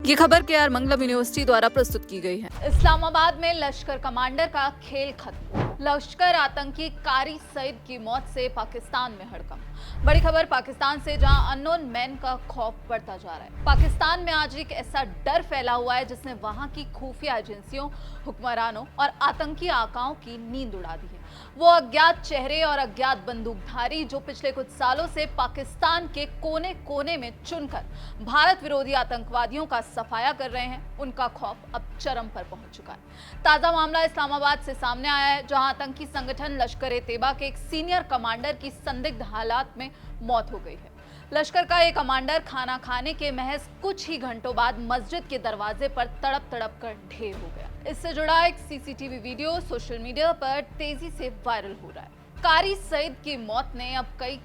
ये खबर केआर मंगलम यूनिवर्सिटी द्वारा प्रस्तुत की गई है। इस्लामाबाद में लश्कर कमांडर का खेल खत्म। लश्कर आतंकी कारी सईद की मौत से पाकिस्तान में हड़कंप। बड़ी खबर पाकिस्तान से, जहां अननोन मैन का खौफ बढ़ता जा रहा है। पाकिस्तान में आज एक ऐसा डर फैला हुआ है जिसने वहां की खुफिया एजेंसियों, हुक्मरानों और आतंकी आकाओं की नींद उड़ा दी है। वो अज्ञात चेहरे और अज्ञात बंदूकधारी जो पिछले कुछ सालों से पाकिस्तान के कोने कोने में चुनकर भारत विरोधी आतंकवादियों का सफाया कर रहे हैं, उनका खौफ अब चरम पर पहुंच चुका है। ताजा मामला इस्लामाबाद से सामने आया है, जहां आतंकी संगठन लश्कर-ए-तैयबा के एक सीनियर कमांडर की संदिग्ध हालात में मौत हो गई है। लश्कर का एक कमांडर खाना खाने के महज कुछ ही घंटों बाद मस्जिद के दरवाजे पर तड़प तड़प कर ढेर हो गया। इससे जुड़ा एक सीसीटीवी वीडियो सोशल मीडिया पर तेजी से वायरल हो रहा है। कारी सईद की मौत ने अब कई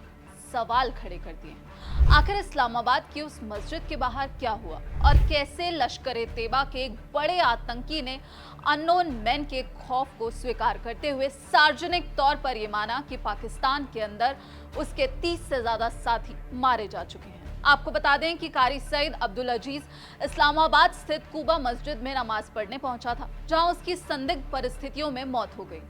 सवाल खड़े कर दिए हैं। आखिर इस्लामाबाद की उस मस्जिद के बाहर क्या हुआ और कैसे लश्कर-ए-तैयबा के एक बड़े आतंकी ने अननोन मैन के खौफ को स्वीकार करते हुए सार्वजनिक तौर पर यह माना कि पाकिस्तान के अंदर उसके 30 से ज्यादा साथी मारे जा चुके हैं। आपको बता दें कि कारी सईद अब्दुल अजीज इस्लामाबाद स्थित कुबा मस्जिद में नमाज पढ़ने पहुंचा था, जहां उसकी संदिग्ध परिस्थितियों में मौत हो गई।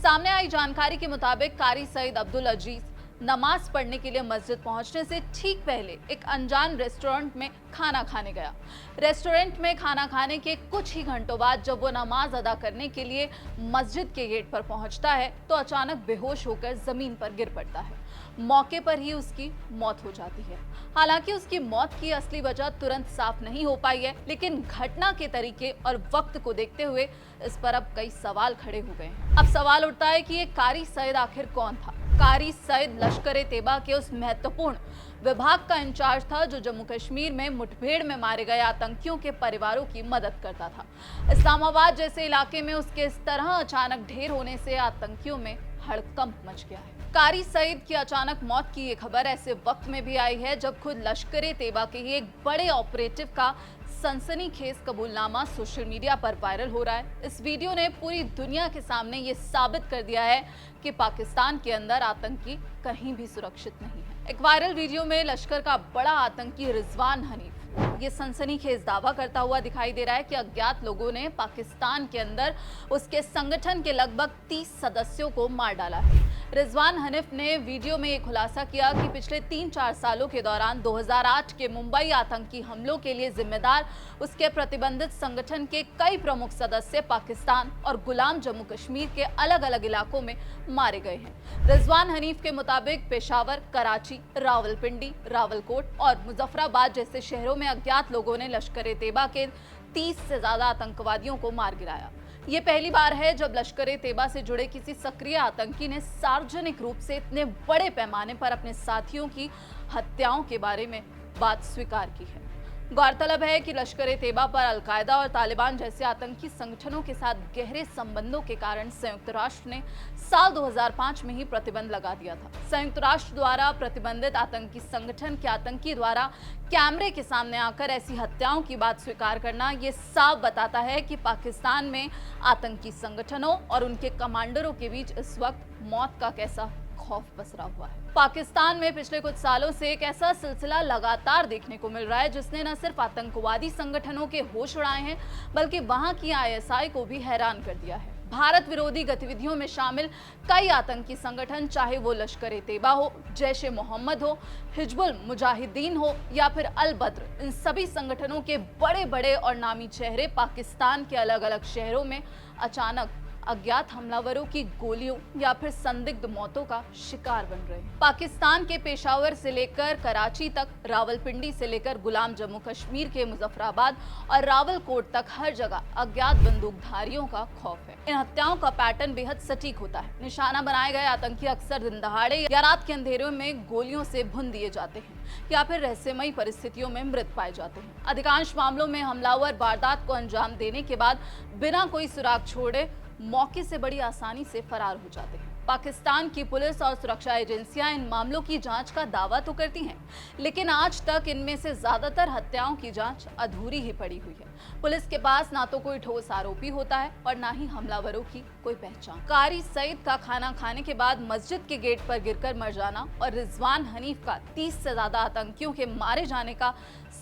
सामने आई जानकारी के मुताबिक कारी सईद अब्दुल अजीज नमाज पढ़ने के लिए मस्जिद पहुंचने से ठीक पहले एक अनजान रेस्टोरेंट में खाना खाने गया। रेस्टोरेंट में खाना खाने के कुछ ही घंटों बाद जब वो नमाज अदा करने के लिए मस्जिद के गेट पर पहुंचता है तो अचानक बेहोश होकर जमीन पर गिर पड़ता है। मौके पर ही उसकी मौत हो जाती है। हालांकि उसकी मौत की असली वजह तुरंत साफ नहीं हो पाई है, लेकिन घटना के तरीके और वक्त को देखते हुए इस पर अब कई सवाल खड़े हो गए हैं। अब सवाल उठता है कि ये कारी सईद आखिर कौन था। कारी सईद लश्कर-ए-तैयबा के उस महत्वपूर्ण विभाग का इंचार्ज था जो जम्मू कश्मीर में मुठभेड़ में मारे गए आतंकियों के परिवारों की मदद करता था। इस्लामाबाद जैसे इलाके में उसके इस तरह अचानक ढेर होने से आतंकियों में हड़कंप मच गया है। कारी सईद की अचानक मौत की ये खबर ऐसे वक्त में भी आई है जब खुद लश्कर-ए-तैयबा के ही एक बड़े ऑपरेटिव का सनसनीखेज कबूलनामा सोशल मीडिया पर वायरल हो रहा है। इस वीडियो ने पूरी दुनिया के सामने ये साबित कर दिया है कि पाकिस्तान के अंदर आतंकी कहीं भी सुरक्षित नहीं है। एक वायरल वीडियो में लश्कर का बड़ा आतंकी रिजवान हनीफ ये सनसनीखेज दावा करता हुआ दिखाई दे रहा है कि अज्ञात लोगों ने पाकिस्तान के अंदर उसके संगठन के लगभग 30 सदस्यों को मार डाला है। रिजवान हनीफ ने वीडियो में ये खुलासा किया कि पिछले 3-4 सालों के दौरान 2008 के मुंबई आतंकी हमलों के लिए जिम्मेदार उसके प्रतिबंधित संगठन के कई प्रमुख सदस्य पाकिस्तान और गुलाम जम्मू कश्मीर के अलग अलग इलाकों में मारे गए हैं। रिजवान हनीफ के मुताबिक पेशावर, कराची, रावलपिंडी, रावलकोट और मुजफ्फराबाद जैसे शहरों में अज्ञात लोगों ने लश्कर-ए-तैयबा के 30 से ज्यादा आतंकवादियों को मार गिराया। ये पहली बार है जब लश्कर-ए-तैयबा से जुड़े किसी सक्रिय आतंकी ने सार्वजनिक रूप से इतने बड़े पैमाने पर अपने साथियों की हत्याओं के बारे में बात स्वीकार की है। गौरतलब है कि लश्कर-ए-तैयबा पर अल-कायदा और तालिबान जैसे आतंकी संगठनों के साथ गहरे संबंधों के कारण संयुक्त राष्ट्र ने साल 2005 में ही प्रतिबंध लगा दिया था। संयुक्त राष्ट्र द्वारा प्रतिबंधित आतंकी संगठन के आतंकी द्वारा कैमरे के सामने आकर ऐसी हत्याओं की बात स्वीकार करना ये साफ बताता है कि पाकिस्तान में आतंकी संगठनों और उनके कमांडरों के बीच इस वक्त मौत का कैसा खौफ पसरा हुआ है। पाकिस्तान में पिछले कुछ सालों से एक ऐसा सिलसिला लगातार देखने को मिल रहा है जिसने न सिर्फ आतंकवादी संगठनों के होश उड़ाए हैं, बल्कि वहां की आईएसआई को भी हैरान कर दिया है। भारत विरोधी गतिविधियों में शामिल कई आतंकी संगठन, चाहे वो लश्कर-ए-तैयबा हो, जैश-ए-मोहम्मद हो, हिजबुल मुजाहिदीन हो या फिर अल-बद्र, इन सभी संगठनों के बड़े बड़े और नामी चेहरे पाकिस्तान के अलग अलग शहरों में अचानक अज्ञात हमलावरों की गोलियों या फिर संदिग्ध मौतों का शिकार बन रहे हैं। पाकिस्तान के पेशावर से लेकर कराची तक, रावलपिंडी से लेकर गुलाम जम्मू कश्मीर के मुजफ्फराबाद और रावलकोट तक हर जगह अज्ञात बंदूकधारियों का खौफ है। इन हत्याओं का पैटर्न बेहद सटीक होता है। निशाना बनाए गए आतंकी अक्सर दिन दहाड़े या रात के अंधेरों में गोलियों से भून दिए जाते हैं या फिर रहस्यमयी परिस्थितियों में मृत पाए जाते हैं। अधिकांश मामलों में हमलावर वारदात को अंजाम देने के बाद बिना कोई सुराग छोड़े मौके से बड़ी आसानी से फरार हो जाते हैं। पाकिस्तान की पुलिस और सुरक्षा एजेंसियां इन मामलों की जांच का दावा तो करती हैं, लेकिन आज तक इनमें से ज्यादातर हत्याओं की जांच अधूरी ही पड़ी हुई है। पुलिस के पास ना तो कोई ठोस आरोपी होता है और ना ही हमलावरों की कोई पहचान। कारी सईद का खाना खाने के बाद मस्जिद के गेट पर गिरकर मर जाना और रिजवान हनीफ का 30 से ज्यादा आतंकियों के मारे जाने का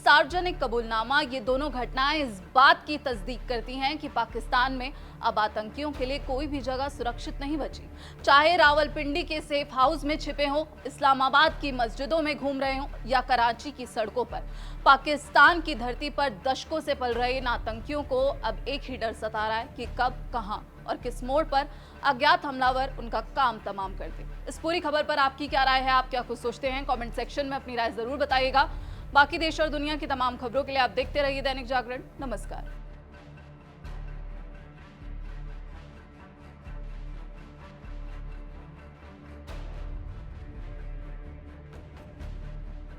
सार्वजनिक कबूलनामा, ये दोनों घटनाएं इस बात की तस्दीक करती हैं कि पाकिस्तान में अब आतंकियों के लिए कोई भी जगह सुरक्षित नहीं बची। चाहे रावलपिंडी के सेफ हाउस में छिपे हों, इस्लामाबाद की मस्जिदों में घूम रहे हों या कराची की सड़कों पर, पाकिस्तान की धरती पर दशकों से पल रहे इन आतंकियों को अब एक ही डर सता रहा है कि कब, कहां और किस मोड़ पर अज्ञात हमलावर उनका काम तमाम कर दे। इस पूरी खबर पर आपकी क्या राय है? आप क्या कुछ सोचते हैं? कमेंट सेक्शन में अपनी राय जरूर बताइएगा। बाकी देश और दुनिया की तमाम खबरों के लिए आप देखते रहिए दैनिक जागरण। नमस्कार।